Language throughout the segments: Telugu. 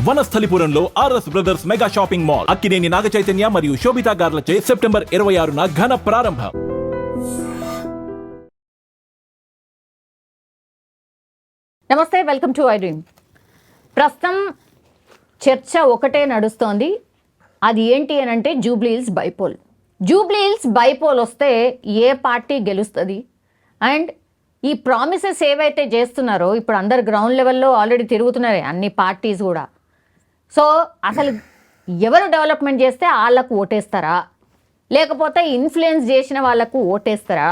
వనస్థలిపురంలో RS brothers mega shopping mall Akkineni Naga Chaitanya మరియు శోభితా గార్లచే సెప్టెంబర్ 26న ఘన ప్రారంభం. నమస్తే, వెల్కమ్ టు ఐ డ్రీమ్. ప్రస్తుతం చర్చ ఒకటే నడుస్తోంది. అది ఏంటి అని అంటే జూబ్లీహిల్స్ బైపోల్. జూబ్లీహిల్స్ బైపోల్ వస్తే ఏ పార్టీ గెలుస్తుంది? అండ్ ఈ ప్రామిసెస్ ఏవైతే చేస్తున్నారో ఇప్పుడు అందరు గ్రౌండ్ లెవెల్లో ఆల్రెడీ తిరుగుతున్నారే అన్ని పార్టీస్ కూడా. సో అసలు ఎవరు డెవలప్మెంట్ చేస్తే వాళ్ళకు ఓటేస్తారా, లేకపోతే ఇన్ఫ్లుయెన్స్ చేసిన వాళ్ళకు ఓటేస్తారా?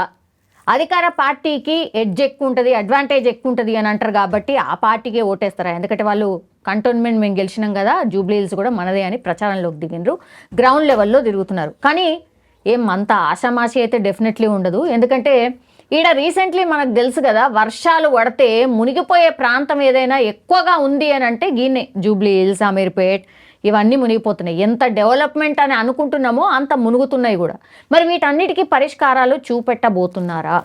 అధికార పార్టీకి ఎడ్జ్ ఎక్కువ ఉంటుంది, అడ్వాంటేజ్ ఎక్కువ ఉంటుంది అని అంటారు కాబట్టి ఆ పార్టీకే ఓటేస్తారా? ఎందుకంటే వాళ్ళు కంటోన్మెంట్ మేము గెలిచినాం కదా, జూబ్లీహిల్స్ కూడా మనదే అని ప్రచారంలోకి దిగినరు, గ్రౌండ్ లెవెల్లో తిరుగుతున్నారు. కానీ ఏం అంత ఆషామాషి అయితే డెఫినెట్లీ ఉండదు. ఎందుకంటే ఈడ రీసెంట్లీ మనకు తెలుసు కదా, వర్షాలు పడితే మునిగిపోయే ప్రాంతం ఏదైనా ఎక్కువగా ఉంది అని అంటే గీనే జూబ్లీహిల్స్, అమీర్పేట్ ఇవన్నీ మునిగిపోతున్నాయి. ఎంత డెవలప్మెంట్ అని అనుకుంటున్నామో అంత మునుగుతున్నాయి కూడా. మరి వీటన్నిటికీ పరిష్కారాలు చూపెట్టబోతున్నారా?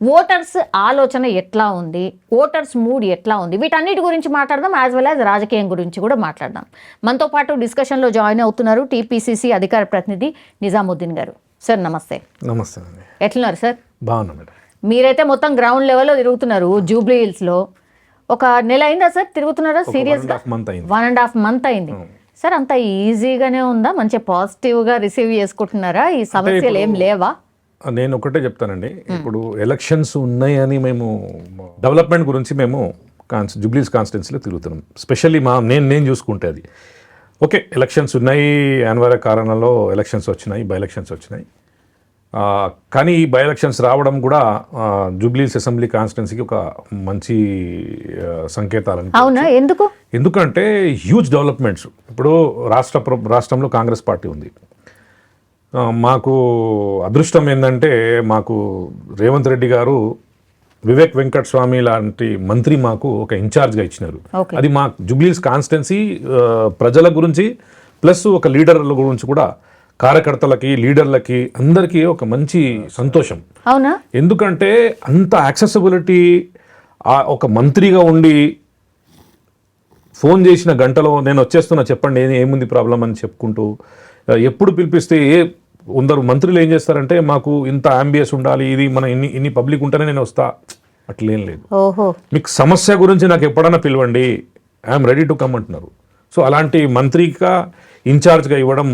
ఓటర్స్ ఆలోచన ఎట్లా ఉంది, ఓటర్స్ మూడ్ ఎట్లా ఉంది, వీటన్నిటి గురించి మాట్లాడదాం. యాజ్ వెల్ యాజ్ రాజకీయం గురించి కూడా మాట్లాడదాం. మనతో పాటు డిస్కషన్లో జాయిన్ అవుతున్నారు టీపీసీసీ అధికార ప్రతినిధి నిజాముద్దీన్ గారు. సార్ నమస్తే. నమస్తే. ఎట్లున్నారు సార్? బాగున్నా మేడం. మీరైతే మొత్తం గ్రౌండ్ లెవెల్లో తిరుగుతున్నారు జూబ్లీహిల్స్లో. ఒక నెల అయిందా సార్ తిరుగుతున్నారా? సీరియస్గా 1.5 మంత్ అయింది సార్. అంత ఈజీగానే ఉందా? మంచి పాజిటివ్గా రిసీవ్ చేసుకుంటున్నారా? ఈ సమస్యలు ఏం లేవా? నేను ఒకటే చెప్తానండి, ఇప్పుడు ఎలక్షన్స్ ఉన్నాయని మేము డెవలప్మెంట్ గురించి మేము జూబ్లీహిల్స్ కాన్స్టిట్యున్సీలో తిరుగుతున్నాం. స్పెషల్లీ నేను చూసుకుంటే అది ఓకే, ఎలక్షన్స్ ఉన్నాయి, అనివార్య కారణాల్లో ఎలక్షన్స్ వచ్చినాయి, బై ఎలక్షన్స్ వచ్చినాయి. కానీ ఈ బై ఎలక్షన్స్ రావడం కూడా జూబ్లీహిల్స్ అసెంబ్లీ కాన్స్టిట్యున్సీకి ఒక మంచి సంకేతాలని. అవునా? ఎందుకంటే హ్యూజ్ డెవలప్మెంట్స్. ఇప్పుడు రాష్ట్రంలో కాంగ్రెస్ పార్టీ ఉంది. మాకు అదృష్టం ఏంటంటే మాకు రేవంత్ రెడ్డి గారు వివేక్ వెంకట స్వామి లాంటి మంత్రి మాకు ఒక ఇన్ఛార్జ్గా ఇచ్చినారు. అది మా జూబ్లీహిల్స్ కాన్స్టిట్యున్సీ ప్రజల గురించి ప్లస్ ఒక లీడర్ల గురించి కూడా, కార్యకర్తలకి, లీడర్లకి అందరికీ ఒక మంచి సంతోషం. అవునా? ఎందుకంటే అంత యాక్సెసిబిలిటీ, ఒక మంత్రిగా ఉండి ఫోన్ చేసిన గంటలో నేను వచ్చేస్తున్నా, చెప్పండి ఏముంది ప్రాబ్లం అని చెప్పుకుంటూ, ఎప్పుడు పిలిపిస్తే కొందరు మంత్రులు ఏం చేస్తారంటే మాకు ఇంత అంబియస్ ఉండాలి, ఇది మన ఇన్ని పబ్లిక్ ఉంటేనే నేను వస్తా, అట్లేం లేదు. మీకు సమస్య గురించి నాకు ఎప్పుడైనా పిలవండి, ఐఎమ్ రెడీ టు కమ్ అంటున్నారు. సో అలాంటి మంత్రిగా ఇన్ఛార్జ్గా ఇవ్వడం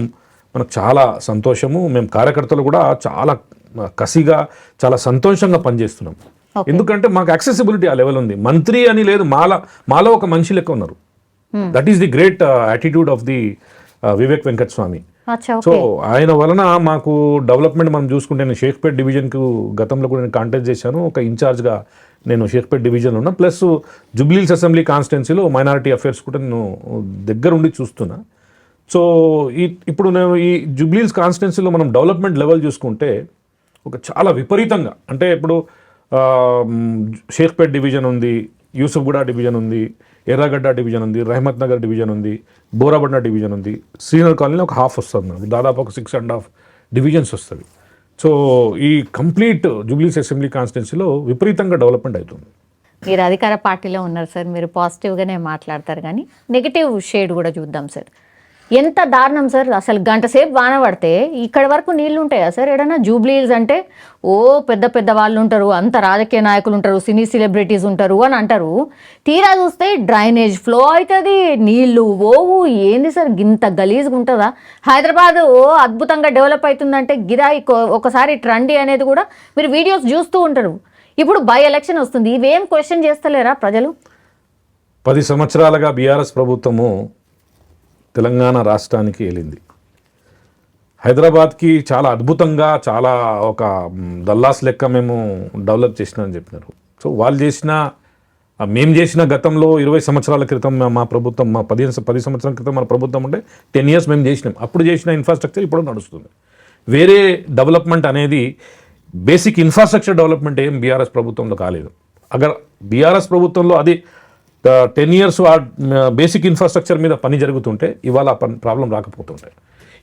మనకు చాలా సంతోషము. మేము కార్యకర్తలు కూడా చాలా కసిగా, చాలా సంతోషంగా పనిచేస్తున్నాం. ఎందుకంటే మాకు యాక్సెసిబిలిటీ ఆ లెవెల్ ఉంది. మంత్రి అని లేదు, మాలో ఒక మనిషి లెక్క ఉన్నారు. That is the great attitude of the Vivek Venkata Swamy. So ఆయన వలన మాకు డెవలప్మెంట్ మనం చూసుకుంటే, నేను షేక్పేట్ డివిజన్కు గతంలో కూడా నేను కాంటాక్ట్ చేశాను, ఒక ఇన్ఛార్జ్గా నేను షేక్పేట్ డివిజన్లో ఉన్నా. ప్లస్ జూబ్లీహిల్స్ అసెంబ్లీ కాన్స్టిట్యున్సీలో మైనారిటీ అఫేర్స్ కూడా నేను దగ్గరుండి చూస్తున్నా. సో ఇప్పుడు నేను ఈ జూబ్లీహిల్స్ కాన్స్టిట్యున్సీలో మనం డెవలప్మెంట్ లెవెల్ చూసుకుంటే ఒక చాలా విపరీతంగా, అంటే ఇప్పుడు షేక్పేట్ డివిజన్ ఉంది, యూసుఫ్గూడ డివిజన్ ఉంది, ఎర్రగడ్డ డివిజన్ ఉంది, రహమత్ నగర్ డివిజన్ ఉంది, బోరాబండ డివిజన్ ఉంది, శ్రీనగర్ కాలనీ ఒక హాఫ్ వస్తుంది, మనకు దాదాపు ఒక 6.5 డివిజన్స్ వస్తుంది. సో ఈ కంప్లీట్ జూబ్లీహిల్స్ అసెంబ్లీ కాన్స్టిట్యున్సీలో విపరీతంగా డెవలప్మెంట్ అవుతుంది. మీరు అధికార పార్టీలో ఉన్నారు సార్, మీరు పాజిటివ్గానే మాట్లాడతారు, కానీ నెగిటివ్ షేడ్ కూడా చూద్దాం సార్. ఎంత దారుణం సార్, అసలు గంట సేపు వాన పడితే ఇక్కడ వరకు నీళ్ళు ఉంటాయా సార్? ఏడన్నా జూబ్లీహిల్స్ అంటే ఓ పెద్ద పెద్ద వాళ్ళు ఉంటారు, అంత రాజకీయ నాయకులు ఉంటారు, సినీ సెలబ్రిటీస్ ఉంటారు అని అంటారు. తీరా చూస్తే డ్రైనేజ్ ఫ్లో అవుతుంది, నీళ్లు ఓవు. ఏంది సార్ ఇంత గలీజ్గా ఉంటుందా? హైదరాబాద్ ఓ అద్భుతంగా డెవలప్ అవుతుందంటే గిరాయి ఒకసారి ట్రెండీ అనేది కూడా మీరు వీడియోస్ చూస్తూ ఉంటారు. ఇప్పుడు బై ఎలక్షన్ వస్తుంది, ఇవేం క్వశ్చన్ చేస్తలేరా ప్రజలు? 10 సంవత్సరాలుగా బీఆర్ఎస్ ప్రభుత్వము తెలంగాణ రాష్ట్రానికి వెళ్ళింది. హైదరాబాద్కి చాలా అద్భుతంగా, చాలా ఒక దల్లాస్ లెక్క మేము డెవలప్ చేసినామని చెప్పినారు. సో వాళ్ళు మేము చేసిన గతంలో 20 సంవత్సరాల క్రితం మా ప్రభుత్వం, మా 10 సంవత్సరాల క్రితం మన ప్రభుత్వం ఉంటే 10 years మేము చేసినాం. అప్పుడు చేసిన ఇన్ఫ్రాస్ట్రక్చర్ ఇప్పుడు నడుస్తుంది. వేరే డెవలప్మెంట్ అనేది, బేసిక్ ఇన్ఫ్రాస్ట్రక్చర్ డెవలప్మెంట్ ఏం బీఆర్ఎస్ ప్రభుత్వంలో కాలేదు. అగర్ బీఆర్ఎస్ ప్రభుత్వంలో అది 10 years బేసిక్ ఇన్ఫ్రాస్ట్రక్చర్ మీద పని జరుగుతుంటే ఇవాళ ప్రాబ్లం రాకపోతుంటాయి.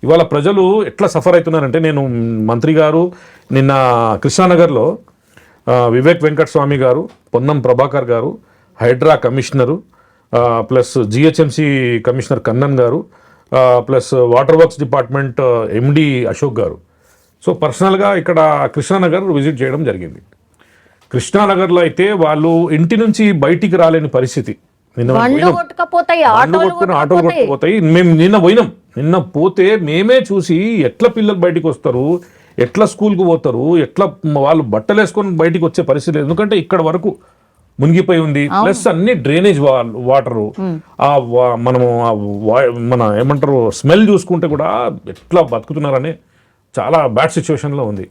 ఇవాళ ప్రజలు ఎట్లా సఫర్ అవుతున్నారంటే, నేను మంత్రి గారు నిన్న కృష్ణానగర్లో వివేక్ వెంకట స్వామి గారు, పొన్నం ప్రభాకర్ గారు, Hydraa commissioner, plus GHMC commissioner Kannan గారు, plus water works department MD Ashok గారు. సో పర్సనల్గా ఇక్కడ కృష్ణానగర్ విజిట్ చేయడం జరిగింది. కృష్ణానగర్లో అయితే వాళ్ళు ఇంటి నుంచి బయటికి రాలేని పరిస్థితి. ఆటోలు కొట్టుకుపోతాయి. మేము నిన్న పోతే మేమే చూసి ఎట్లా పిల్లలు బయటికి వస్తారు, ఎట్లా స్కూల్కి పోతారు, ఎట్లా వాళ్ళు బట్టలు వేసుకొని బయటికి వచ్చే పరిస్థితి లేదు. ఎందుకంటే ఇక్కడ వరకు మునిగిపోయి ఉంది. ప్లస్ అన్ని డ్రైనేజ్ వాటరు, మన ఏమంటారు స్మెల్ చూసుకుంటే కూడా ఎట్లా బతుకుతున్నారని చాలా బ్యాడ్ సిచ్యువేషన్లో ఉంది.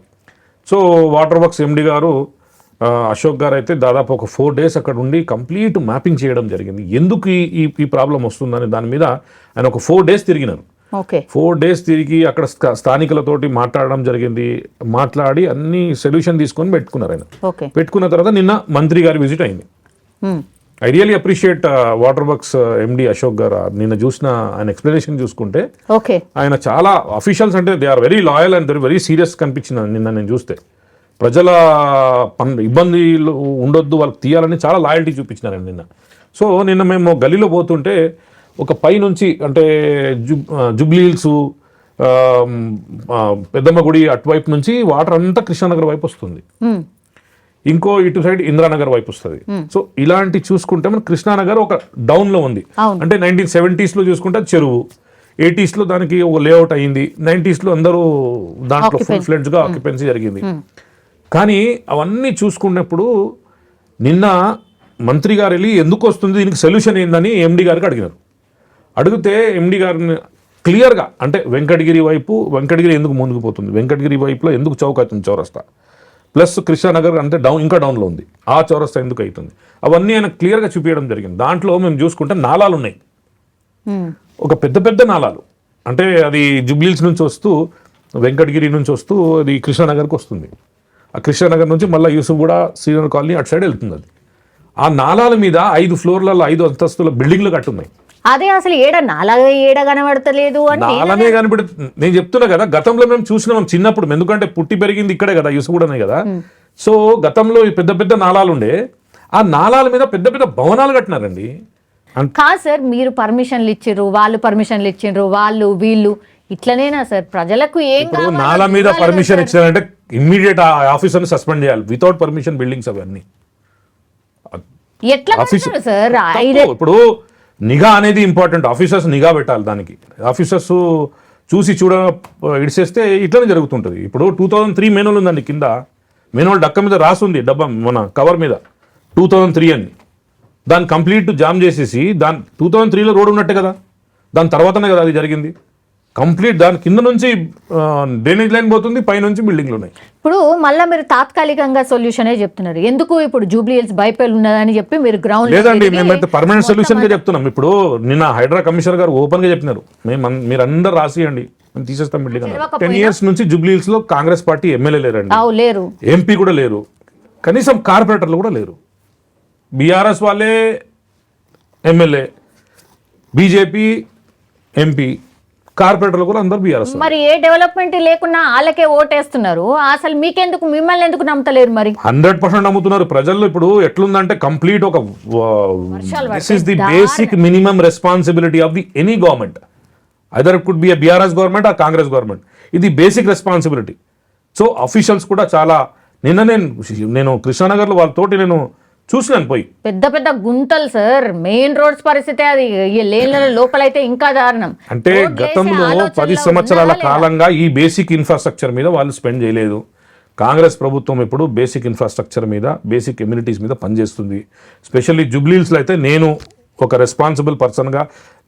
సో వాటర్ వర్క్స్ ఎండి గారు అశోక్ గారు అయితే దాదాపు ఒక 4 days అక్కడ ఉండి కంప్లీట్ మ్యాపింగ్ చేయడం జరిగింది. ఎందుకు ఈ ప్రాబ్లం వస్తుందని దాని మీద ఆయన ఒక 4 days తిరిగినారు. 4 days తిరిగి అక్కడ స్థానికులతోటి మాట్లాడడం జరిగింది. మాట్లాడి అన్ని సొల్యూషన్ తీసుకొని పెట్టుకున్నారు ఆయన. పెట్టుకున్న తర్వాత నిన్న మంత్రి గారి విజిట్ అయింది. I really appreciate water works MD Ashok గారు. నిన్న చూసిన ఆయన ఎక్స్ప్లెనేషన్ చూసుకుంటే ఆయన చాలా అఫీషియల్స్ అంటే they are very loyal and very serious కనిపించింది నిన్న నేను చూస్తే. ప్రజల ఇబ్బందులు ఉండొద్దు, వాళ్ళకి తీయాలని చాలా లాయల్టీ చూపించినారండి నిన్న. సో నిన్న మేము గల్లీలో పోతుంటే ఒక పై నుంచి అంటే జూబ్లీ హిల్స్, పెద్దమ్మ గుడి అటువైపు నుంచి వాటర్ అంతా కృష్ణానగర్ వైపు వస్తుంది. ఇంకో ఇటు సైడ్ ఇందిరానగర్ వైపు వస్తుంది. సో ఇలాంటి చూసుకుంటే మన కృష్ణానగర్ ఒక డౌన్లో ఉంది. అంటే 1970s చూసుకుంటే చెరువు, 80s దానికి ఒక లేఅవుట్ అయింది, 90s అందరూ దాంట్లో ఫుల్ ఫ్లెడ్జ్గా ఆక్యుపెన్సీ జరిగింది. కానీ అవన్నీ చూసుకున్నప్పుడు నిన్న మంత్రి గారు వెళ్ళి ఎందుకు వస్తుంది, దీనికి సొల్యూషన్ ఏందని ఎండి గారికి అడిగినారు. అడిగితే ఎండి గారిని క్లియర్గా అంటే వెంకటగిరి ఎందుకు ముందుకు పోతుంది, వెంకటగిరి వైపులో ఎందుకు చౌక్ అవుతుంది చౌరస్తా, ప్లస్ కృష్ణానగర్ అంటే ఇంకా డౌన్లో ఉంది, ఆ చౌరస్తా ఎందుకు అవుతుంది, అవన్నీ ఆయన క్లియర్గా చూపించడం జరిగింది. దాంట్లో మేము చూసుకుంటే నాలాలు ఉన్నాయి, ఒక పెద్ద నాలాలు. అంటే అది జూబ్లీహిల్స్ నుంచి వస్తూ వెంకటగిరి నుంచి వస్తూ అది కృష్ణానగర్కి వస్తుంది. ఆ కృష్ణానగర్ నుంచి మళ్ళీ యూసుఫ్గూడ, శ్రీనగర్ కాలనీ అటు సైడ్ వెళ్తుంది. అది ఆ నాలాల మీద 5 floorలలో 5 అంతస్తుల బిల్డింగ్లు కట్టున్నాయి. అదే అసలు ఏడ కనబడతలేదు అని నాలనే కనబడుతుంది. నేను చెప్తున్నా కదా, గతంలో మేము చూసినాం చిన్నప్పుడు, ఎందుకంటే పుట్టి పెరిగింది ఇక్కడే కదా, యూసుఫ్గూడనే కదా. సో గతంలో పెద్ద నాలాలు ఉండే, ఆ నాలాల మీద పెద్ద భవనాలు కట్టినారండి. కాదు సార్, మీరు పర్మిషన్లు ఇచ్చిర్రు, వాళ్ళు పర్మిషన్లు ఇచ్చిండ్రు, వాళ్ళు వీళ్ళు ఇట్లనేనా సార్ ప్రజలకు ఏం నాలా మీద పర్మిషన్ ఇచ్చారంటే ఇమ్మీడియట్ ఆ ఆఫీసర్ని సస్పెండ్ చేయాలి. వితౌట్ పర్మిషన్ బిల్డింగ్స్ అవన్నీ ఎట్లా సార్? ఇప్పుడు నిఘా అనేది ఇంపార్టెంట్. ఆఫీసర్స్ నిఘా పెట్టాలి. దానికి ఆఫీసర్స్ చూసి ఇడిసేస్తే ఇట్లనే జరుగుతుంటుంది. ఇప్పుడు 2003 మేనోల్ ఉందండి, కింద మేనోల్ డక్క మీద రాసుంది, డబ్బా మన కవర్ మీద 2003 అని. దాన్ని కంప్లీట్ జామ్ చేసేసి 2003లో రోడ్ ఉన్నట్టే కదా, దాని తర్వాతనే కదా అది జరిగింది. కంప్లీట్ దాని కింద నుంచి డ్రైనేజ్ లైన్ పోతుంది, పైనుంచి బిల్డింగ్లు ఉన్నాయి. ఇప్పుడు మళ్ళీ మీరు తాత్కాలికంగా సొల్యూషనే చెప్తున్నారు. ఎందుకు ఇప్పుడు జూబ్లీ హిల్స్ బైపేల్ ఉన్నదని చెప్పి మీరు గ్రౌండ్ లేదండి, మేమైతే పర్మనెంట్ సొల్యూషన్ గా చెప్తున్నాం. ఇప్పుడు నిన్న హైడ్రా కమిషనర్ గారు ఓపెన్ గా చెప్పినారు, మీరు అందరు రాసియండి, మేము తీసేస్తాం బిల్డింగ్ అన్నారు. 10 years నుంచి జూబ్లీ హిల్స్ లో కాంగ్రెస్ పార్టీ ఎమ్మెల్యే లేరు, ఎంపీ కూడా లేరు, కనీసం కార్పొరేటర్లు కూడా లేరు. బీఆర్ఎస్ వాళ్ళే ఎమ్మెల్యే, బీజేపీ ఎంపీ, కార్పొరేటర్లు కూడా అందరు బీఆర్ఎస్. మరి ఏ డెవలప్మెంట్ లేకున్నా వాళ్ళకే ఓటేస్తున్నారు. అసలు మీకెందుకు, మిమ్మల్ని ఎందుకు నమ్ముతలేరు? మరి 100% నమ్ముతున్నారు ప్రజల్లో. ఇప్పుడు ఎట్లుందంటే కంప్లీట్ ఒక this is the basic minimum responsibility of the any government, either it could be a BRS government are Congress government. ఇది బేసిక్ రెస్పాన్సిబిలిటీ. సో అఫీషియల్స్ కూడా చాలా, నిన్న నేను కృష్ణానగర్లో వాళ్ళతోటి నేను చూసినాను పోయి, పెద్ద గుంతలు సార్, మెయిన్ రోడ్స్ పరిస్థితి అది, లేన్ల లోపలైతే ఇంకా దారుణం. అంటే గతంలో 10 సంవత్సరాల కాలంగా ఈ బేసిక్ ఇన్ఫ్రాస్ట్రక్చర్ మీద వాళ్ళు స్పెండ్ చేయలేదు. కాంగ్రెస్ ప్రభుత్వం ఇప్పుడు బేసిక్ ఇన్ఫ్రాస్ట్రక్చర్ మీద, బేసిక్ ఎమ్యూనిటీస్ మీద పనిచేస్తుంది. స్పెషల్లీ జూబ్లీహిల్స్లో అయితే నేను ఒక రెస్పాన్సిబుల్ పర్సన్గా,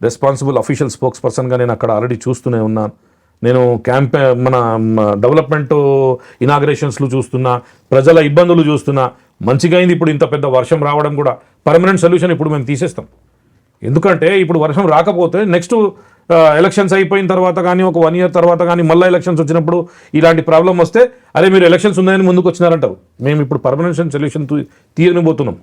రెస్పాన్సిబుల్ అఫీషియల్ స్పోక్స్ పర్సన్గా నేను అక్కడ ఆల్రెడీ చూస్తూనే ఉన్నాను. నేను మన డెవలప్మెంట్ ఇనాగ్రేషన్స్లు చూస్తున్నా, ప్రజల ఇబ్బందులు చూస్తున్నా. మంచిగా అయింది ఇప్పుడు ఇంత పెద్ద వర్షం రావడం కూడా. పర్మనెంట్ సొల్యూషన్ ఇప్పుడు మేము తీసేస్తాం. ఎందుకంటే ఇప్పుడు వర్షం రాకపోతే నెక్స్ట్ ఎలక్షన్స్ అయిపోయిన తర్వాత కానీ, ఒక 1 year తర్వాత కానీ మళ్ళీ ఎలక్షన్స్ వచ్చినప్పుడు ఇలాంటి ప్రాబ్లం వస్తే, అరే మీరు ఎలక్షన్స్ ఉన్నాయని ముందుకు వచ్చినారంటారు. మేము ఇప్పుడు పర్మనెంట్ సొల్యూషన్ తీయనిపోతున్నాం.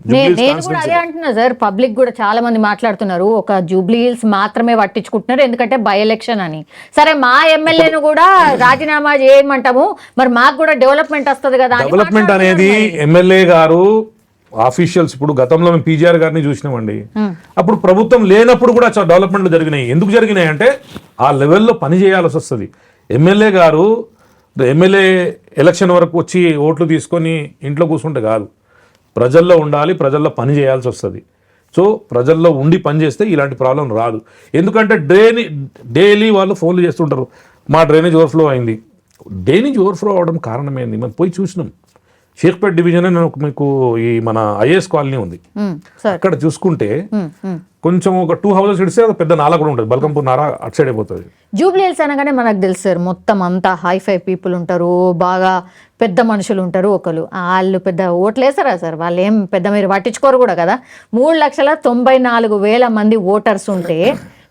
అదే అంటున్నా సార్, పబ్లిక్ కూడా చాలా మంది మాట్లాడుతున్నారు, ఒక జూబ్లీ హిల్స్ మాత్రమే పట్టించుకుంటున్నారు ఎందుకంటే బై ఎలక్షన్ అని. సరే మా ఎమ్మెల్యేను కూడా రాజీనామా చేయమంటాము, మరి మాకు కూడా డెవలప్మెంట్ వస్తుంది కదా. డెవలప్మెంట్ అనేది ఎమ్మెల్యే గారు ఆఫీషియల్స్ ఇప్పుడు గతంలో మేము పీజీఆర్ గారిని చూసినామండి. అప్పుడు ప్రభుత్వం లేనప్పుడు కూడా చాలా డెవలప్మెంట్లు జరిగినాయి. ఎందుకు జరిగినాయి అంటే ఆ లెవెల్లో పని చేయాల్సి వస్తుంది. ఎమ్మెల్యే గారు ఎమ్మెల్యే ఎలక్షన్ వరకు వచ్చి ఓట్లు తీసుకొని ఇంట్లో కూర్చుంటే కాదు, ప్రజల్లో ఉండాలి, ప్రజల్లో పని చేయాల్సి వస్తుంది. సో ప్రజల్లో ఉండి పని చేస్తే ఇలాంటి ప్రాబ్లం రాదు. ఎందుకంటే డైలీ వాళ్ళు ఫోన్లు చేస్తుంటారు, మా డ్రైనేజ్ ఓవర్ఫ్లో అయింది. డ్రైనేజ్ ఓవర్ఫ్లో అవడం కారణమైంది మనం పోయి చూసినాం. షేక్పేట్ డివిజన్ నేను మీకు ఈ మన ఐఏఎస్ కాలనీ ఉంది, అక్కడ చూసుకుంటే కొంచెం ఒక 2 houses ఇడిస్తే అది పెద్ద నాలా కూడా ఉంటుంది, బల్కంపూర్ నారా అటు సైడ్ అయిపోతుంది. జూబ్లీ హిల్స్ అనగానే మనకు తెలుసు సార్, మొత్తం అంతా హైఫై పీపుల్ ఉంటారు, బాగా పెద్ద మనుషులు ఉంటారు. వాళ్ళు పెద్ద ఓట్లు వేస్తారా సార్? వాళ్ళు ఏం పెద్ద మీరు పట్టించుకోరు కూడా కదా. 3,94,000 మంది ఓటర్స్ ఉంటే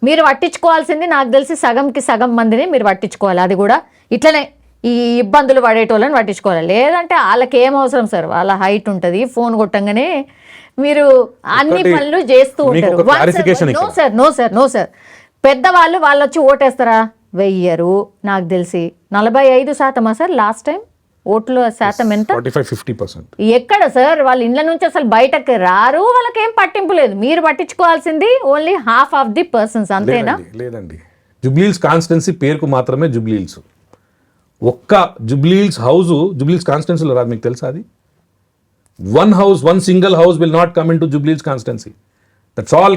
మీరు పట్టించుకోవాల్సింది నాకు తెలిసి సగంకి సగం మందిని మీరు పట్టించుకోవాలి. అది కూడా ఇట్లనే ఈ ఇబ్బందులు పడేటోళ్ళని పట్టించుకోవాలి. లేదంటే వాళ్ళకి ఏం అవసరం సార్, వాళ్ళ హైట్ ఉంటుంది, ఫోన్ కొట్టంగానే మీరు అన్ని పనులు చేస్తూ ఉంటారు. నో సార్ పెద్దవాళ్ళు వాళ్ళు వచ్చి ఓటేస్తారా? వెయ్యరు. నాకు తెలిసి 45% సార్ లాస్ట్ టైం ఓట్ల శాతం ఎంత? 45-50%. ఎక్కడ సార్ వాళ్ళ ఇండ్ల నుంచి అసలు బయటకు రారు, వాళ్ళకి ఏం పట్టింపు లేదు. మీరు పట్టించుకోవాల్సింది only half of the persons, అంతేనా? లేదండి, జూబ్లీహిల్స్ కాన్స్టిట్యున్సీ పేరుకు మాత్రమే జూబ్లీహిల్స్. ఒక్క జూబ్లీహిల్స్ హౌస్ జూబ్లీహిల్స్ కాన్స్టిట్యున్సీలో రాదు, మీకు తెలుసా? అది one single house will not come into Jubilees constituency. That's all,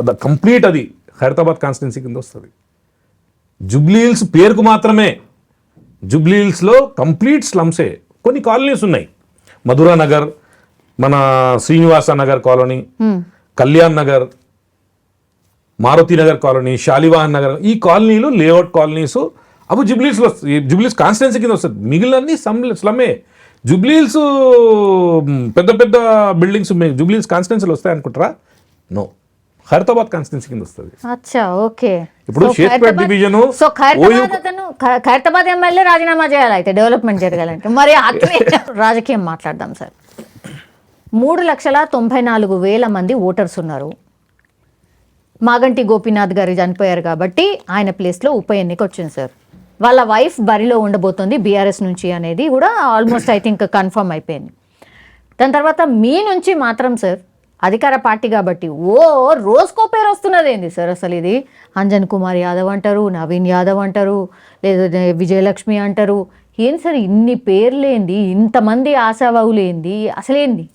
the complete అది హైదరాబాద్ కాన్స్టిట్యున్సీ కింద వస్తుంది. జూబ్లీహిల్స్ పేరుకు మాత్రమే. జూబ్లీహిల్స్లో కంప్లీట్ స్లమ్సే. కొన్ని కాలనీస్ ఉన్నాయి, మధురా నగర్, మన శ్రీనివాస నగర్ కాలనీ, కళ్యాణ్ నగర్, మారుతి నగర్ కాలనీ, శాలివాహన్ నగర్, ఈ కాలనీలు లేఅవుట్ కాలనీస్ అవి జూబ్లీహిల్స్లో జూబ్లీహిల్స్ కాన్స్టిట్యున్సీ కింద వస్తుంది. మిగిలినన్ని స్లమ్మే. జూబ్లీహిల్స్ పెద్ద పెద్ద బిల్డింగ్స్ జూబ్లీహిల్స్ కాన్స్టిట్యున్సీలో వస్తాయి అనుకుంటారా? నో, హైదరాబాద్ కాన్స్టిట్యున్సీ కింద వస్తుంది. అచ్చా, ఓకే. ఇప్పుడు షేక్పేట్ డివిజన్, ఖైరతాబాద్ ఎమ్మెల్యే రాజీనామా చేయాలి అయితే డెవలప్మెంట్ జరగాలంటే. మరి అట్లే రాజకీయం మాట్లాడదాం సార్. 3,94,000 మంది ఓటర్స్ ఉన్నారు. మాగంటి గోపీనాథ్ గారు చనిపోయారు కాబట్టి ఆయన ప్లేస్లో ఉప ఎన్నిక వచ్చింది సార్. వాళ్ళ వైఫ్ బరిలో ఉండబోతోంది బీఆర్ఎస్ నుంచి అనేది కూడా ఆల్మోస్ట్ ఐ థింక్ కన్ఫర్మ్ అయిపోయింది. దాని తర్వాత మీ నుంచి మాత్రం సార్ అధికార పార్టీ కాబట్టి రోజుకో పేరు వస్తున్నది ఏంది సార్ అసలు? ఇది అంజన్ కుమార్ యాదవ్ అంటారు, నవీన్ యాదవ్ అంటారు, లేదా విజయలక్ష్మి అంటారు. ఏం సార్ ఇన్ని పేర్లేంది, ఇంతమంది ఆశావాహులేంది, అసలేంది?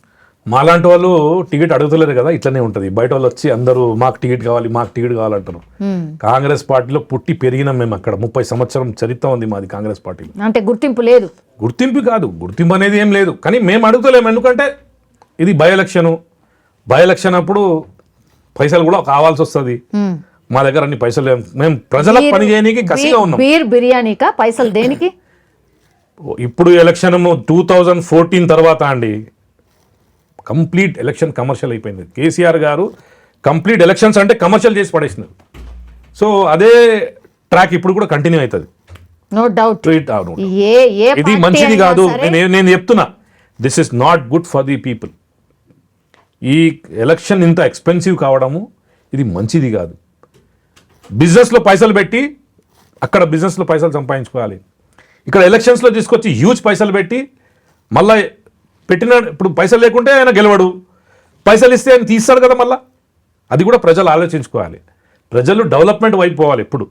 మాలాంటి వాళ్ళు టికెట్ అడుగుతలేరు కదా, ఇట్లనే ఉంటుంది. బయట వాళ్ళు వచ్చి అందరూ మాకు టికెట్ కావాలంటారు. కాంగ్రెస్ పార్టీలో పుట్టి పెరిగినాం మేము. అక్కడ 30 సంవత్సరం చరిత్ర ఉంది మాది కాంగ్రెస్ పార్టీలో. అంటే గుర్తింపు లేదు? గుర్తింపు కాదు, గుర్తింపు అనేది ఏం లేదు. కానీ మేము అడుగుతలేము, ఎందుకంటే ఇది బై ఎలక్షన్ అప్పుడు పైసలు కూడా కావాల్సి వస్తుంది. మా దగ్గర అన్ని పైసలు లేవు. మేము ప్రజలకు పని చేయడానికి కసిగా ఉన్నాం. బీర్ బిర్యానీకా పైసలు దేనికి? ఇప్పుడు ఎలక్షన్ 2014 తర్వాత అండి, కంప్లీట్ ఎలక్షన్ కమర్షియల్ అయిపోయింది. కేసీఆర్ గారు కంప్లీట్ ఎలక్షన్స్ అంటే కమర్షియల్ చేసి పడేసినారు. సో అదే ట్రాక్ ఇప్పుడు కూడా కంటిన్యూ అవుతుంది. No doubt. ఇది మంచిది కాదు. నేను చెప్తున్నా, this is not good for the people. ఈ ఎలక్షన్ ఇంత ఎక్స్పెన్సివ్ కావడము ఇది మంచిది కాదు. బిజినెస్లో పైసలు పెట్టి అక్కడ బిజినెస్లో పైసలు సంపాదించుకోవాలి. ఇక్కడ ఎలక్షన్స్లో తీసుకొచ్చి హ్యూజ్ పైసలు పెట్టి మళ్ళీ ఇప్పుడు పైసలు లేకుంటే ఆయన గెలవడు, పైసలు ఇస్తే ఆయన తీస్తాడు కదా మళ్ళా. అది కూడా ప్రజలు ఆలోచించుకోవాలి. ప్రజలు డెవలప్మెంట్ వైపు పోవాలి. ఎప్పుడు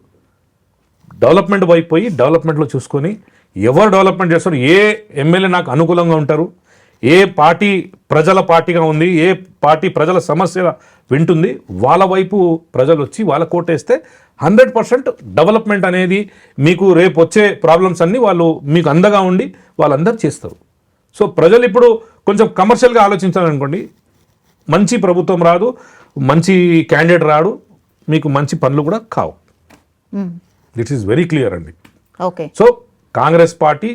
డెవలప్మెంట్ వైపు పోయి డెవలప్మెంట్లో చూసుకొని ఎవరు డెవలప్మెంట్ చేస్తారు, ఏ ఎమ్మెల్యే నాకు అనుకూలంగా ఉంటారు, ఏ పార్టీ ప్రజల పార్టీగా ఉంది, ఏ పార్టీ ప్రజల సమస్య వింటుంది, వాళ్ళ వైపు ప్రజలు వచ్చి వాళ్ళ కోటేస్తే 100% డెవలప్మెంట్ అనేది మీకు రేపు వచ్చే ప్రాబ్లమ్స్ అన్నీ వాళ్ళు మీకు అండగా ఉండి వాళ్ళందరూ చేస్తారు. సో ప్రజలు ఇప్పుడు కొంచెం కమర్షియల్గా ఆలోచించాలనుకోండి, మంచి ప్రభుత్వం రాదు, మంచి క్యాండిడేట్ రాడు, మీకు మంచి పనులు కూడా కావు. దిట్ ఈస్ వెరీ క్లియర్ అండి. ఓకే. సో కాంగ్రెస్ పార్టీ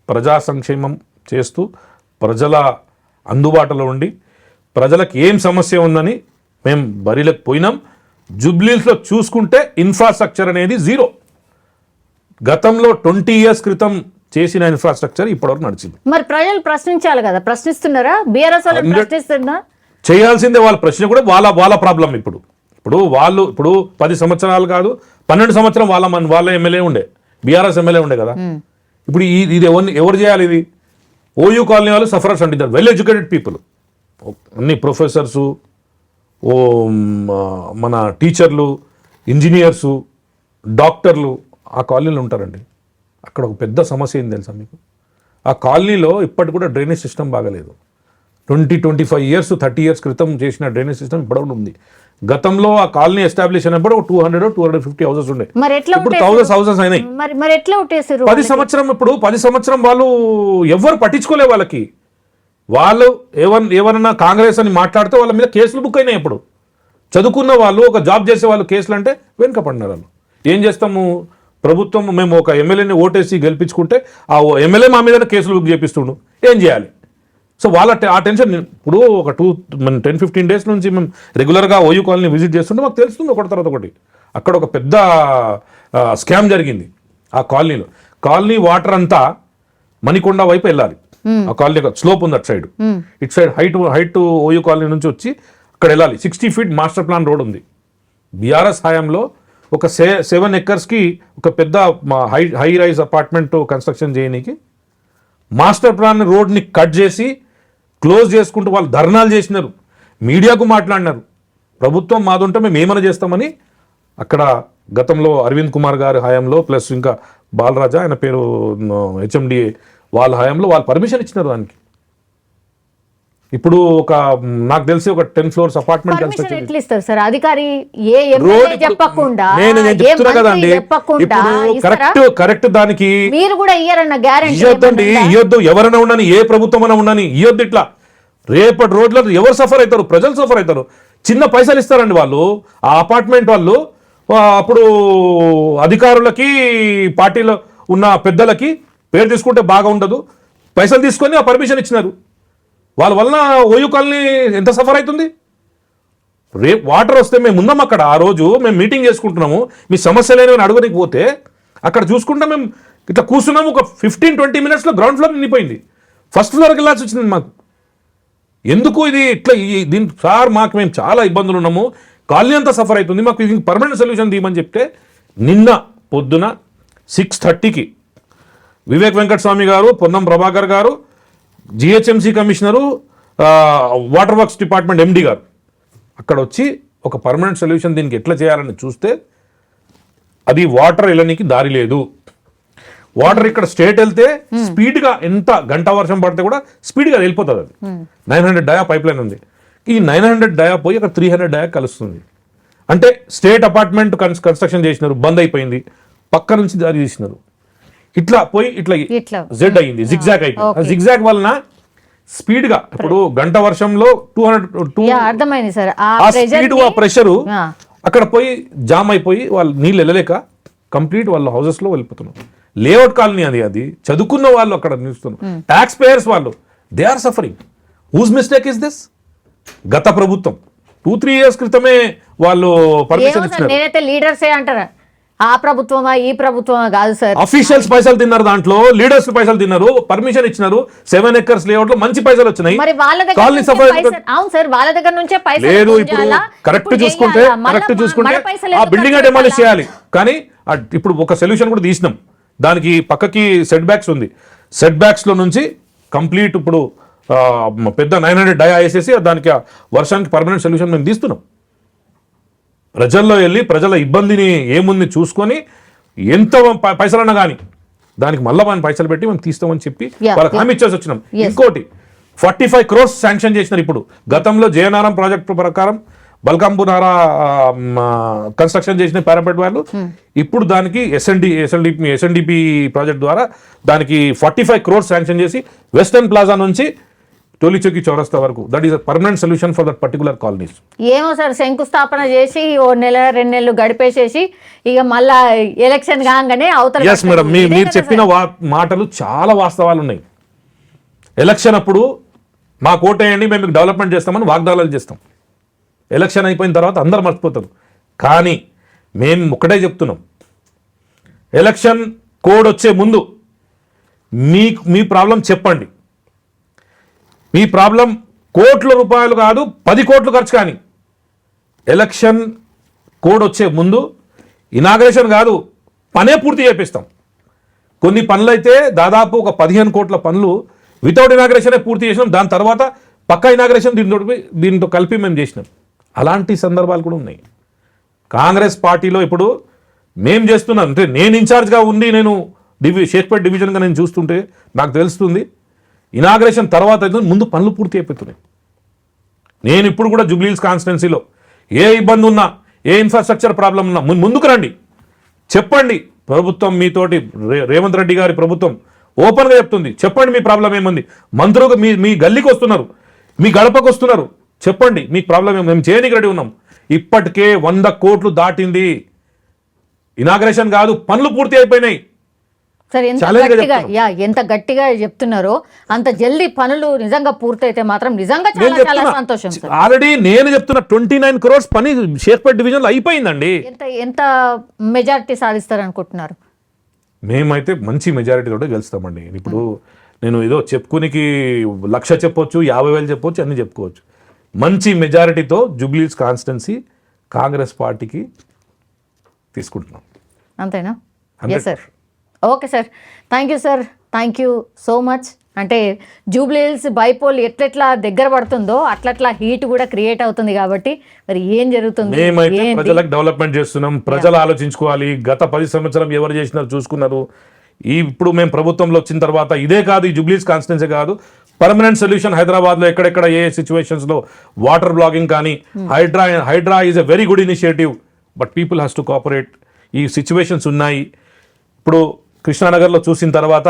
ప్రజా సంక్షేమం చేస్తూ ప్రజల అందుబాటులో ఉండి ప్రజలకు ఏం సమస్య ఉందని మేము బరిలోకి పోయినాం. జూబ్లీహిల్స్లో చూసుకుంటే ఇన్ఫ్రాస్ట్రక్చర్ అనేది జీరో. గతంలో 20 years క్రితం చేసిన ఇన్ఫ్రాస్ట్రక్చర్ ఇప్పటివరకు నడిచింది. మరి ప్రజలు ప్రశ్నించాలి కదా, ప్రశ్నిస్తున్నారా? బీఆర్ఎస్ వాళ్ళు ప్రశ్నిస్తున్నా చేయాల్సిందే. వాళ్ళ ప్రశ్న కూడా వాళ్ళ ప్రాబ్లం. ఇప్పుడు వాళ్ళు 10 సంవత్సరాలు కాదు 12 సంవత్సరం వాళ్ళ ఎమ్మెల్యే ఉండే, బీఆర్ఎస్ ఎమ్మెల్యే ఉండే కదా. ఇప్పుడు ఇది ఎవరు చేయాలి? ఇది ఓయూ కాలనీ వాళ్ళు సఫరర్స్ అంటే వెల్ ఎడ్యుకేటెడ్ పీపుల్. అన్ని ప్రొఫెసర్సు, ఓ మన టీచర్లు, ఇంజనీర్సు, డాక్టర్లు ఆ కాలనీలో ఉంటారండి. అక్కడ ఒక పెద్ద సమస్య ఏంది తెలుసా మీకు? ఆ కాలనీలో ఇప్పటికి కూడా డ్రైనేజ్ సిస్టమ్ బాగలేదు. 25 years 30 years క్రితం చేసిన డ్రైనేజ్ సిస్టమ్ ఇప్పుడు ఉంది. గతంలో ఆ కాలనీ ఎస్టాబ్లిష్ అయినప్పుడు 200-250 హౌసెస్ ఉండే, మరి ఎట్లా ఇప్పుడు 1000 హౌసెస్ అయినాయి. మరి ఎట్లా ఉట్టేసారు? 10 సంవత్సరం వాళ్ళు ఎవ్వరు పట్టించుకోలే. వాళ్ళు ఎవరన్నా కాంగ్రెస్ అని మాట్లాడితే వాళ్ళ మీద కేసులు బుక్ అయినాయి. ఇప్పుడు చదువుకున్న వాళ్ళు, ఒక జాబ్ చేసే వాళ్ళు కేసులు అంటే వెనుకపడినారు వాళ్ళు. ఏం చేస్తాము, ప్రభుత్వం మేము ఒక ఎమ్మెల్యేని ఓటేసి గెలిపించుకుంటే ఆ ఎమ్మెల్యే మా మీద కేసులు బుక్ చేపిస్తుండు, ఏం చేయాలి? సో ఆ టెన్షన్. ఇప్పుడు ఒక 10-15 days నుంచి మేము రెగ్యులర్గా ఓయూ కాలనీ విజిట్ చేస్తుంటే మాకు తెలుస్తుంది ఒకటి తర్వాత ఒకటి. అక్కడ ఒక పెద్ద స్కామ్ జరిగింది ఆ కాలనీలో. కాలనీ వాటర్ అంతా మణికొండ వైపు వెళ్ళాలి. ఆ కాలనీ స్లోప్ ఉంది అటు సైడ్. ఇటు సైడ్ హైట్ ఓయూ కాలనీ నుంచి వచ్చి అక్కడ వెళ్ళాలి. 60 feet మాస్టర్ ప్లాన్ రోడ్ ఉంది. బీఆర్ఎస్ హయాంలో ఒక 7 acres ఒక పెద్ద హై రైజ్ అపార్ట్మెంట్ కన్స్ట్రక్షన్ చేయడానికి మాస్టర్ ప్లాన్ రోడ్ని కట్ చేసి క్లోజ్ చేసుకుంటూ వాళ్ళు ధర్నాలు చేసినారు, మీడియాకు మాట్లాడినారు. ప్రభుత్వం మాదుంటే మేము ఏమైనా చేస్తామని అక్కడ గతంలో అరవింద్ కుమార్ గారి హయాంలో, ప్లస్ ఇంకా బాలరాజా ఆయన పేరు HMDA వాళ్ళ హయాంలో వాళ్ళు పర్మిషన్ ఇచ్చినారు దానికి. ఇప్పుడు నాకు తెలిసి ఒక 10 floors అపార్ట్మెంట్ పర్మిషన్ ఎట్లా ఇస్తారు సార్? అధికారి ఏ రోడ్ చెప్పకుండా, నేను చెప్తున్నా కదండి, ఇప్పుడు కరెక్ట్ దానికి మీరు కూడా ఇయ్యారన్న గ్యారెంటీ ఇవ్వద్దు. ఎవరైనా ఉండని, ఏ ప్రభుత్వం అయినా ఉండని ఇవ్వద్దు. ఇట్లా రేపటి రోజుల్లో ఎవరు సఫర్ అవుతారు? ప్రజలు సఫర్ అవుతారు. చిన్న పైసలు ఇస్తారండి వాళ్ళు, ఆ అపార్ట్మెంట్ వాళ్ళు. అప్పుడు అధికారులకి, పార్టీలో ఉన్న పెద్దలకి పేరు తీసుకుంటే బాగా ఉండదు, పైసలు తీసుకొని ఆ పర్మిషన్ ఇచ్చినారు. వాళ్ళ వలన ఓయూ కాలనీ ఎంత సఫర్ అవుతుంది? రేపు వాటర్ వస్తే మేము ఉన్నాం అక్కడ. ఆ రోజు మేము మీటింగ్ చేసుకుంటున్నాము, మీ సమస్యలు ఏమైనా అడగడానికి పోతే అక్కడ చూసుకుంటే మేము ఇట్లా కూర్చున్నాము. ఒక 15-20 minutesలో గ్రౌండ్ ఫ్లోర్ నిండిపోయింది. ఫస్ట్ ఫ్లోర్కి వెళ్ళాల్సి వచ్చింది మాకు. ఎందుకు ఇది ఇట్లా? దీని సార్ మాకు మేము చాలా ఇబ్బందులు ఉన్నాము, కాలనీ అంతా సఫర్ అవుతుంది, మాకు ఇది పర్మనెంట్ సొల్యూషన్ తీయమని చెప్తే నిన్న పొద్దున 6:30కి వివేక్ వెంకటస్వామి గారు, పొన్నం ప్రభాకర్ గారు, GHMC commissioner, water works department MD గారు అక్కడ వచ్చి ఒక పర్మనెంట్ సొల్యూషన్ దీనికి ఎట్లా చేయాలని చూస్తే అది వాటర్ వెళ్ళడానికి దారి లేదు. వాటర్ ఇక్కడ స్ట్రేట్ వెళ్తే స్పీడ్గా, ఎంత గంట వర్షం పడితే కూడా స్పీడ్గా వెళ్ళిపోతుంది. అది 900 dia పైప్ లైన్ ఉంది. ఈ 900 dia పోయి అక్కడ 300 dia కలుస్తుంది. అంటే స్టేట్ అపార్ట్మెంట్ కన్స్ట్రక్షన్ చేసినారు, బంద్ అయిపోయింది, పక్క నుంచి దారి తీసినారు. ఇట్లా పోయి ఇట్లా జెడ్ అయింది, జిగ్జాగ్ అయిపోయింది. జిగ్జాగ్ వలన స్పీడ్ గా ఇప్పుడు గంట వర్షంలో 200 అర్థమైంది సార్. ఆ స్పీడ్, ఆ ప్రెషరు అక్కడ పోయి జామ్ అయిపోయి వాళ్ళు నీళ్ళు వెళ్ళలేక కంప్లీట్ వాళ్ళ హౌసెస్ లో వెళ్ళిపోతున్నారు. లేఅవుట్ కాలనీ అది చదువుకున్న వాళ్ళు అక్కడ నిలుస్తున్నారు. ట్యాక్స్ పేయర్స్ వాళ్ళు, they are suffering. Whose mistake is this? గత ప్రభుత్వం 2-3 years క్రితమే వాళ్ళు పర్మిషన్ ఇచ్చారు. నేనైతే లీడర్సే అంటారా, ఆ ప్రభుత్వమా ఈ ప్రభుత్వమా కాదు సార్. అఫీషియల్స్ పైసలు తిన్నారు, దాంట్లో లీడర్స్ పైసలు తిన్నారు, పర్మిషన్ ఇచ్చినారు. 7 acres లేఅవుట్ లో మంచి పైసలు వచ్చినాయి. మరి వాళ్ళ దగ్గర అవును సార్, వాళ్ళ దగ్గర నుంచే పైసలు లేదు. ఇప్పుడు కరెక్ట్ చూసుకుంటే ఆ బిల్డింగ్ డెమాలిష్ చేయాలి. కానీ ఇప్పుడు ఒక సొల్యూషన్ కూడా తీసినాం. దానికి పక్కకి సెట్ బ్యాక్స్ ఉంది. సెట్ బ్యాక్స్ లో నుంచి కంప్లీట్ ఇప్పుడు పెద్ద 900 dia వేసేసి దానికి వర్షానికి పర్మనెంట్ సొల్యూషన్ మేము తీస్తున్నాం. ప్రజల్లో వెళ్ళి ప్రజల ఇబ్బందిని ఏముంది చూసుకొని ఎంత పైసలన్నా కానీ దానికి మళ్ళీ మనం పైసలు పెట్టి మేము తీస్తామని చెప్పి వాళ్ళకి హామీ ఇచ్చేసి వచ్చినాం. ఇంకోటి 45 crores శాంక్షన్ చేసినారు. ఇప్పుడు గతంలో జయనారం ప్రాజెక్టు ప్రకారం బల్కంపునారా కన్స్ట్రక్షన్ చేసిన పారాపెట్ వాళ్ళు ఇప్పుడు దానికి SNDP ప్రాజెక్ట్ ద్వారా దానికి 45 crores శాంక్షన్ చేసి వెస్టర్న్ ప్లాజా నుంచి టోలీచౌకి చౌరస్తా వరకు, that is a permanent solution for that particular colonies. ఏమో సార్, శంకుస్థాపన చేసి 1 నెల 2 నెలలు గడిపేసేసి ఇక మళ్ళా ఎలక్షన్ కాగానే అవతల. ఎస్ మేడం, మీరు చెప్పిన మాటలు చాలా వాస్తవాలు ఉన్నాయి. ఎలక్షన్ అప్పుడు మా కోటేయండి, మేము మీకు డెవలప్మెంట్ చేస్తామని వాగ్దానాలు చేస్తాం. ఎలక్షన్ అయిపోయిన తర్వాత అందరు మర్చిపోతారు. కానీ మేము ఒకటే చెప్తున్నాం, ఎలక్షన్ కోడ్ వచ్చే ముందు మీ ప్రాబ్లం చెప్పండి. మీ ప్రాబ్లం కోట్ల రూపాయలు కాదు, 10 కోట్లు ఖర్చు. కానీ ఎలక్షన్ కోడ్ వచ్చే ముందు ఇనాగ్రేషన్ కాదు, పనే పూర్తి చేపిస్తాం. కొన్ని పనులు అయితే దాదాపు ఒక 15 కోట్ల పనులు వితౌట్ ఇనాగ్రేషనే పూర్తి చేసినాం. దాని తర్వాత పక్కా ఇనాగ్రేషన్ దీంతో కలిపి మేము చేసినాం. అలాంటి సందర్భాలు కూడా ఉన్నాయి. కాంగ్రెస్ పార్టీలో ఇప్పుడు మేము చేస్తున్నాం అంటే నేను ఇన్ఛార్జ్గా ఉండి నేను షేక్పేట డివిజన్గా నేను చూస్తుంటే నాకు తెలుస్తుంది ఇనాగ్రేషన్ తర్వాత అయితే ముందు పనులు పూర్తి అయిపోతున్నాయి. నేను ఇప్పుడు కూడా జూబ్లీహిల్స్ కాన్స్టిట్యున్సీలో ఏ ఇబ్బంది ఉన్నా, ఏ ఇన్ఫ్రాస్ట్రక్చర్ ప్రాబ్లం ఉన్నా ముందుకు రండి, చెప్పండి. ప్రభుత్వం మీతోటి రేవంత్ రెడ్డి గారి ప్రభుత్వం ఓపెన్గా చెప్తుంది, చెప్పండి మీ ప్రాబ్లం ఏముంది. మంత్రులు మీ గల్లీకి వస్తున్నారు, మీ గడపకు వస్తున్నారు, చెప్పండి మీ ప్రాబ్లం ఏమి, మేము చేయడానికి రెడీ ఉన్నాం. ఇప్పటికే 100 కోట్లు దాటింది. ఇనాగ్రేషన్ కాదు, పనులు పూర్తి అయిపోయినాయి. సరే, ఎంత గట్టిగా చెప్తున్నారో అంత జల్దీ పనులు నిజంగా పూర్తయితే మాత్రం నిజంగా చాలా చాలా సంతోషం సార్. ఆల్రెడీ నేను చెప్తున్న 29 crores పని షేక్పేట డివిజన్లో అయిపోయిందండి. ఎంత మెజారిటీ సాధిస్తారు అనుకుంటున్నారు? మేమైతే మంచి మెజారిటీతో గెలుస్తామండి. ఇప్పుడు నేను ఏదో చెప్పుకునికి 1,00,000 చెప్పొచ్చు, 50,000 చెప్పొచ్చు, అన్ని చెప్పుకోవచ్చు. మంచి మెజారిటీతో జూబ్లీహిల్స్ కాన్స్టిట్యున్సీ కాంగ్రెస్ పార్టీకి తీసుకుంటున్నాం. అంతేనా? Yes sir. Okay sir, thank you sir, thank you so much. అంటే జూబ్లీహిల్స్ బైపోల్ ఎట్లెట్లా దగ్గర పడుతుందో అట్లట్లా హీట్ కూడా క్రియేట్ అవుతుంది కాబట్టి మరి ఏం జరుగుతుంది? మేమైతే ప్రజలకు డెవలప్మెంట్ చేస్తున్నాం. ప్రజలు ఆలోచించుకోవాలి. గత 10 సంవత్సరం ఎవరు చేసినారు చూసుకున్నారు. ఇప్పుడు మేము ప్రభుత్వంలో వచ్చిన తర్వాత ఇదే కాదు, ఈ జూబ్లీహిల్స్ కాన్స్టిట్యున్సీ కాదు, పర్మనెంట్ సొల్యూషన్ హైదరాబాద్లో ఎక్కడెక్కడ ఏ సిచ్యువేషన్స్లో వాటర్ బ్లాగింగ్ కానీ Hydraa is a very good initiative, but people has to cooperate. ఈ సిచ్యువేషన్స్ ఉన్నాయి. ఇప్పుడు కృష్ణానగర్లో చూసిన తర్వాత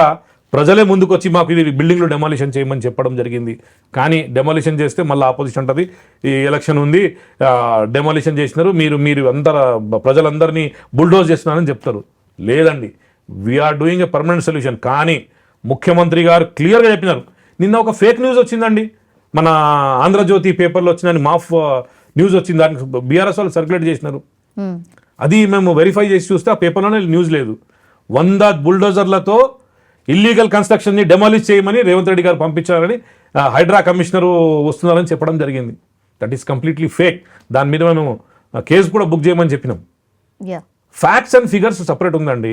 ప్రజలే ముందుకు వచ్చి మాకు ఇది బిల్డింగ్లు డెమాలిషన్ చేయమని చెప్పడం జరిగింది. కానీ డెమాలిషన్ చేస్తే మళ్ళీ ఆపోజిషన్ ఉంటుంది, ఈ ఎలక్షన్ ఉంది, డెమాలిషన్ చేసినారు, మీరు ప్రజలందరినీ బుల్డోజ్ చేస్తున్నారని చెప్తారు. లేదండి, we are doing a permanent solution. కానీ ముఖ్యమంత్రి గారు క్లియర్గా చెప్పినారు. నిన్న ఒక ఫేక్ న్యూస్ వచ్చిందండి, మన ఆంధ్రజ్యోతి పేపర్లో వచ్చిందని మాఫ్ న్యూస్ వచ్చింది, దానికి బీఆర్ఎస్ వాళ్ళు సర్క్యులేట్ చేసినారు. అది మేము వెరిఫై చేసి చూస్తే ఆ పేపర్లోనే న్యూస్ లేదు. 100 బుల్డోజర్లతో ఇల్లీగల్ కన్స్ట్రక్షన్ని డెమాలిష్ చేయమని రేవంత్ రెడ్డి గారు పంపించారని హైడ్రా కమిషనరు వస్తున్నారని చెప్పడం జరిగింది. That is completely fake. దాని మీద మేము కేసు కూడా బుక్ చేయమని చెప్పినాం. ఫ్యాక్ట్స్ అండ్ ఫిగర్స్ సపరేట్ ఉందండి.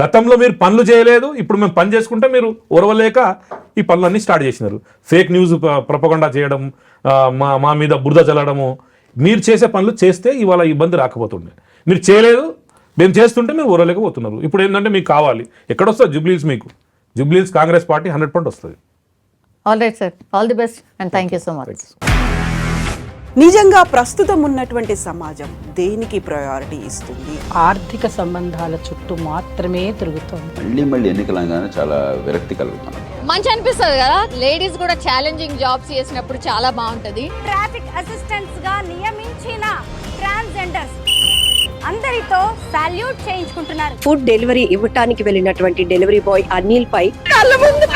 గతంలో మీరు పనులు చేయలేదు, ఇప్పుడు మేము పని చేసుకుంటే మీరు ఓర్వలేక ఈ పనులన్నీ స్టార్ట్ చేసినారు. ఫేక్ న్యూస్ ప్రపగండా చేయడం, మా మీద బురద చల్లడము. మీరు చేసే పనులు చేస్తే ఇవాళ ఇబ్బంది రాకపోతుండే. మీరు చేయలేదు, మేము చేస్తుంటే మీరు ఓరలేకపోతున్నారు. ఇప్పుడు ఏంటంటే మీకు కావాలి, ఎక్కడొస్తుంది జూబ్లీహిల్స్? మీకు జూబ్లీహిల్స్ కాంగ్రెస్ పార్టీ 100% వస్తుంది. All right sir, all the best and thank you so much. నిజంగా ప్రస్తుతం ఉన్నటువంటి సమాజం దేనికి ప్రయారిటీ ఇస్తుంది? ఆర్థిక సంబంధాల చుట్టూ మాత్రమే తిరుగుతుంది. మళ్ళీ ఎన్నికలంగానే చాలా విరక్తి కలుగుతాను. మంచి అనిపిస్తుంది కదా, లేడీస్ కూడా ఛాలెంజింగ్ జాబ్స్ చేసినప్పుడు చాలా బాగుంటది. ట్రాఫిక్ అసిస్టెంట్స్ గా నియమించిన ట్రాన్స్జెండర్స్ అందరితో సాల్యూట్ చేయించుకుంటున్నారు. ఫుడ్ డెలివరీ ఇవ్వటానికి వెళ్ళినటువంటి డెలివరీ బాయ్ అనిల్ పై కళ్ళ ముందు